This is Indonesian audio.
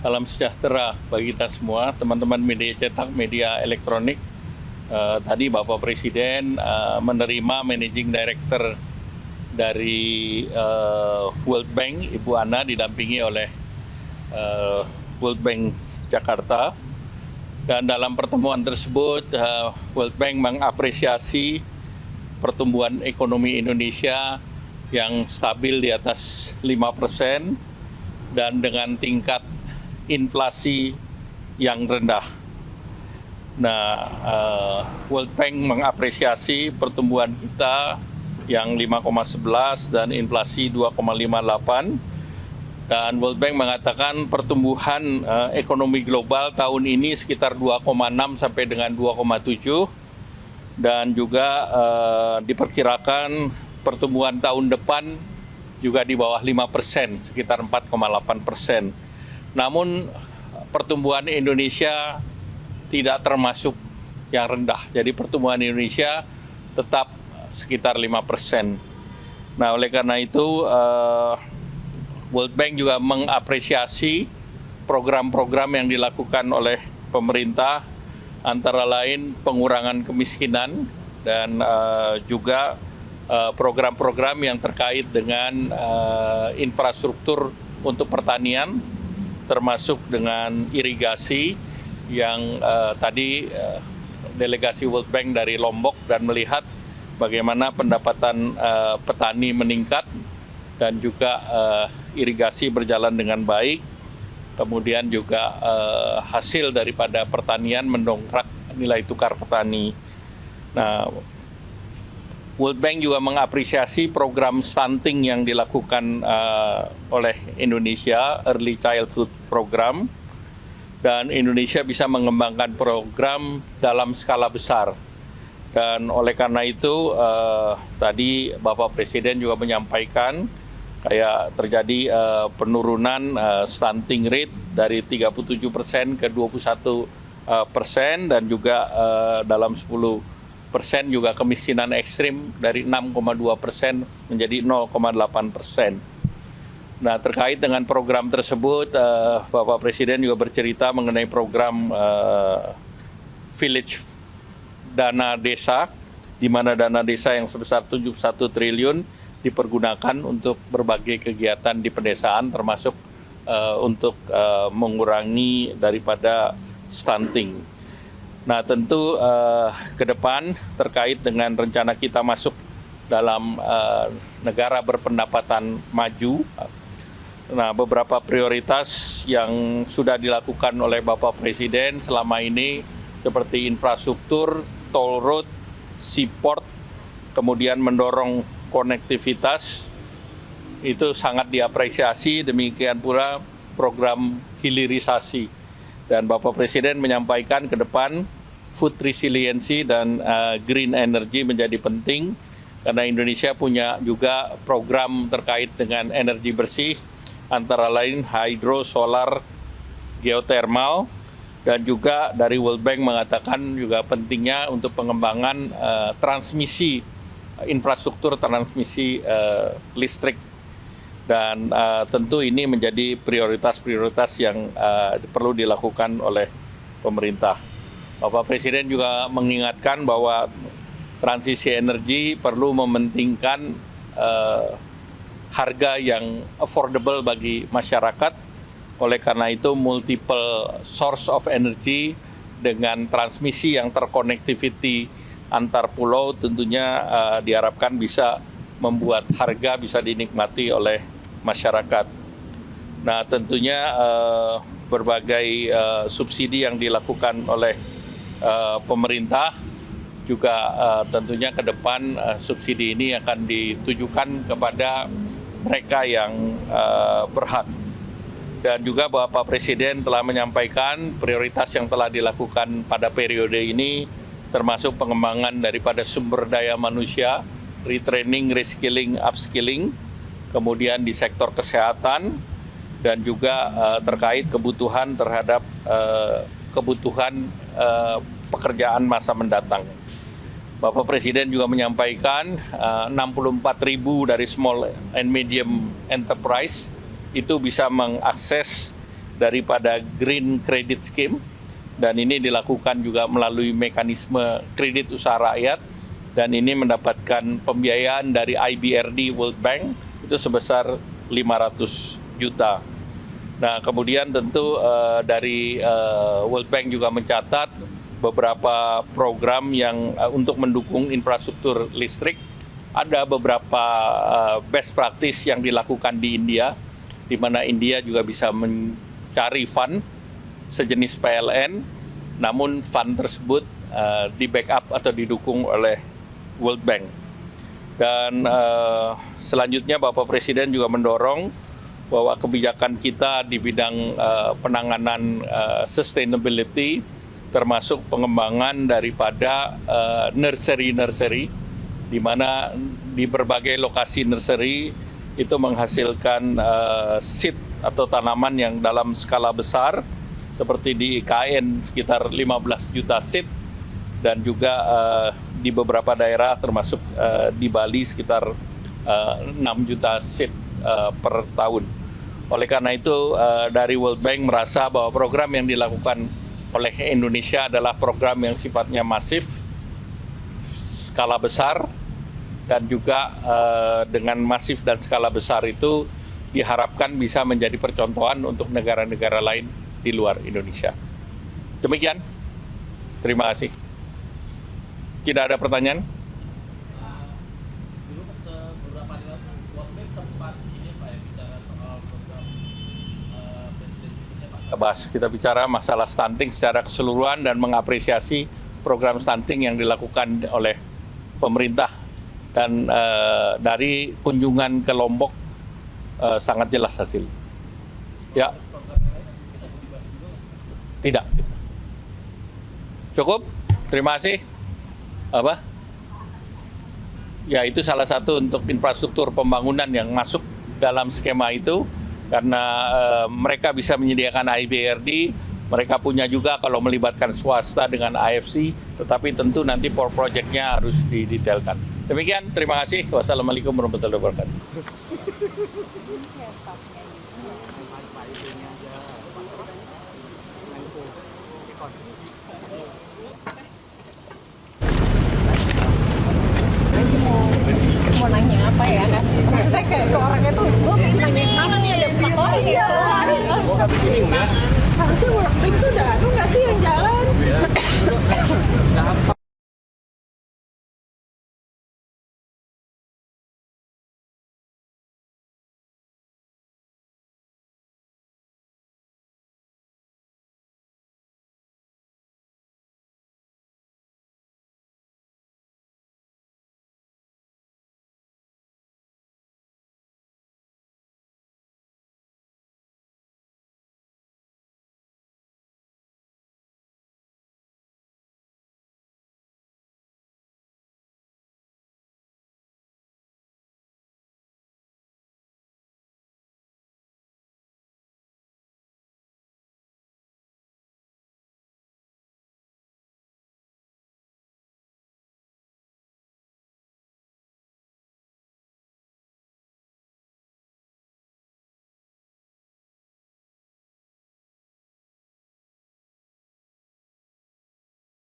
Salam sejahtera bagi kita semua, teman-teman media cetak, media elektronik. Tadi Bapak Presiden menerima Managing Director dari World Bank, Ibu Ana, didampingi oleh World Bank Jakarta. Dan dalam pertemuan tersebut, World Bank mengapresiasi pertumbuhan ekonomi Indonesia yang stabil di atas 5% dan dengan tingkat inflasi yang rendah. Nah, World Bank mengapresiasi pertumbuhan kita yang 5,11 dan inflasi 2,58. Dan World Bank mengatakan pertumbuhan ekonomi global tahun ini sekitar 2,6 sampai dengan 2,7. Dan juga diperkirakan pertumbuhan tahun depan juga di bawah 5%, sekitar 4,8%. Namun pertumbuhan Indonesia tidak termasuk yang rendah. Jadi pertumbuhan Indonesia tetap sekitar 5%. Nah, oleh karena itu World Bank juga mengapresiasi program-program yang dilakukan oleh pemerintah, antara lain pengurangan kemiskinan dan juga program-program yang terkait dengan infrastruktur untuk pertanian, termasuk dengan irigasi yang tadi delegasi World Bank dari Lombok dan melihat bagaimana pendapatan petani meningkat dan juga irigasi berjalan dengan baik. Kemudian juga hasil daripada pertanian mendongkrak nilai tukar petani. Nah, World Bank juga mengapresiasi program stunting yang dilakukan oleh Indonesia, Early Childhood Program, dan Indonesia bisa mengembangkan program dalam skala besar. Dan oleh karena itu, tadi Bapak Presiden juga menyampaikan kayak terjadi penurunan stunting rate dari 37% ke 21%, dan juga dalam 10% juga kemiskinan ekstrim dari 6,2% menjadi 0,8%. Nah, terkait dengan program tersebut, Bapak Presiden juga bercerita mengenai program Village Dana Desa, di mana dana desa yang sebesar 71 triliun dipergunakan untuk berbagai kegiatan di pedesaan, termasuk untuk mengurangi daripada stunting. Nah, tentu ke depan terkait dengan rencana kita masuk dalam negara berpendapatan maju, nah beberapa prioritas yang sudah dilakukan oleh Bapak Presiden selama ini seperti infrastruktur, toll road, seaport, kemudian mendorong konektivitas, itu sangat diapresiasi. Demikian pula program hilirisasi. Dan Bapak Presiden menyampaikan ke depan food resiliency dan green energy menjadi penting, karena Indonesia punya juga program terkait dengan energi bersih, antara lain hydro, solar, geothermal, dan juga dari World Bank mengatakan juga pentingnya untuk pengembangan transmisi, infrastruktur transmisi listrik. Dan tentu ini menjadi prioritas-prioritas yang perlu dilakukan oleh pemerintah. Bapak Presiden juga mengingatkan bahwa transisi energi perlu mementingkan harga yang affordable bagi masyarakat. Oleh karena itu, multiple source of energy dengan transmisi yang terkonektiviti antar pulau tentunya diharapkan bisa membuat harga bisa dinikmati oleh masyarakat. Nah, tentunya berbagai subsidi yang dilakukan oleh pemerintah juga tentunya ke depan subsidi ini akan ditujukan kepada mereka yang berhak. Dan juga Bapak Presiden telah menyampaikan prioritas yang telah dilakukan pada periode ini, termasuk pengembangan daripada sumber daya manusia, retraining, reskilling, upskilling, kemudian di sektor kesehatan, dan juga terkait kebutuhan terhadap kebutuhan pekerjaan masa mendatang. Bapak Presiden juga menyampaikan 64.000 dari small and medium enterprise itu bisa mengakses daripada Green Credit Scheme, dan ini dilakukan juga melalui mekanisme kredit usaha rakyat, dan ini mendapatkan pembiayaan dari IBRD World Bank itu sebesar 500 juta. Nah, kemudian tentu dari World Bank juga mencatat beberapa program yang untuk mendukung infrastruktur listrik. Ada beberapa best practice yang dilakukan di India, di mana India juga bisa mencari fund sejenis PLN, namun fund tersebut di backup atau didukung oleh World Bank. Dan selanjutnya Bapak Presiden juga mendorong bahwa kebijakan kita di bidang penanganan sustainability, termasuk pengembangan daripada nursery-nursery, di mana di berbagai lokasi nursery itu menghasilkan seed atau tanaman yang dalam skala besar, seperti di IKN sekitar 15 juta seed, dan juga di beberapa daerah termasuk di Bali sekitar 6 juta seed per tahun. Oleh karena itu dari World Bank merasa bahwa program yang dilakukan oleh Indonesia adalah program yang sifatnya masif, skala besar, dan juga dengan masif dan skala besar itu diharapkan bisa menjadi percontohan untuk negara-negara lain di luar Indonesia. Demikian, terima kasih. Tidak ada pertanyaan? Dulu beberapa hari lalu World Bank sempat ini Pak ya, bicara soal program Presiden berikutnya Pak. Kita bicara masalah stunting secara keseluruhan dan mengapresiasi program stunting yang dilakukan oleh pemerintah. Dan dari kunjungan ke Lombok sangat jelas hasil. Ya. Tidak. Cukup. Terima kasih. Apa? Ya, itu salah satu untuk infrastruktur pembangunan yang masuk dalam skema itu, karena mereka bisa menyediakan IBRD, mereka punya juga kalau melibatkan swasta dengan AFC, tetapi tentu nanti project-nya harus didetailkan. Demikian, terima kasih. Wassalamualaikum warahmatullahi wabarakatuh. Mau nanya apa ya kan? Maksudnya kayak ke orangnya tuh, gue pengen nanya mana nih ada 4 orang ya? Harusnya World Bank tuh udah, lu nggak sih yang jalan?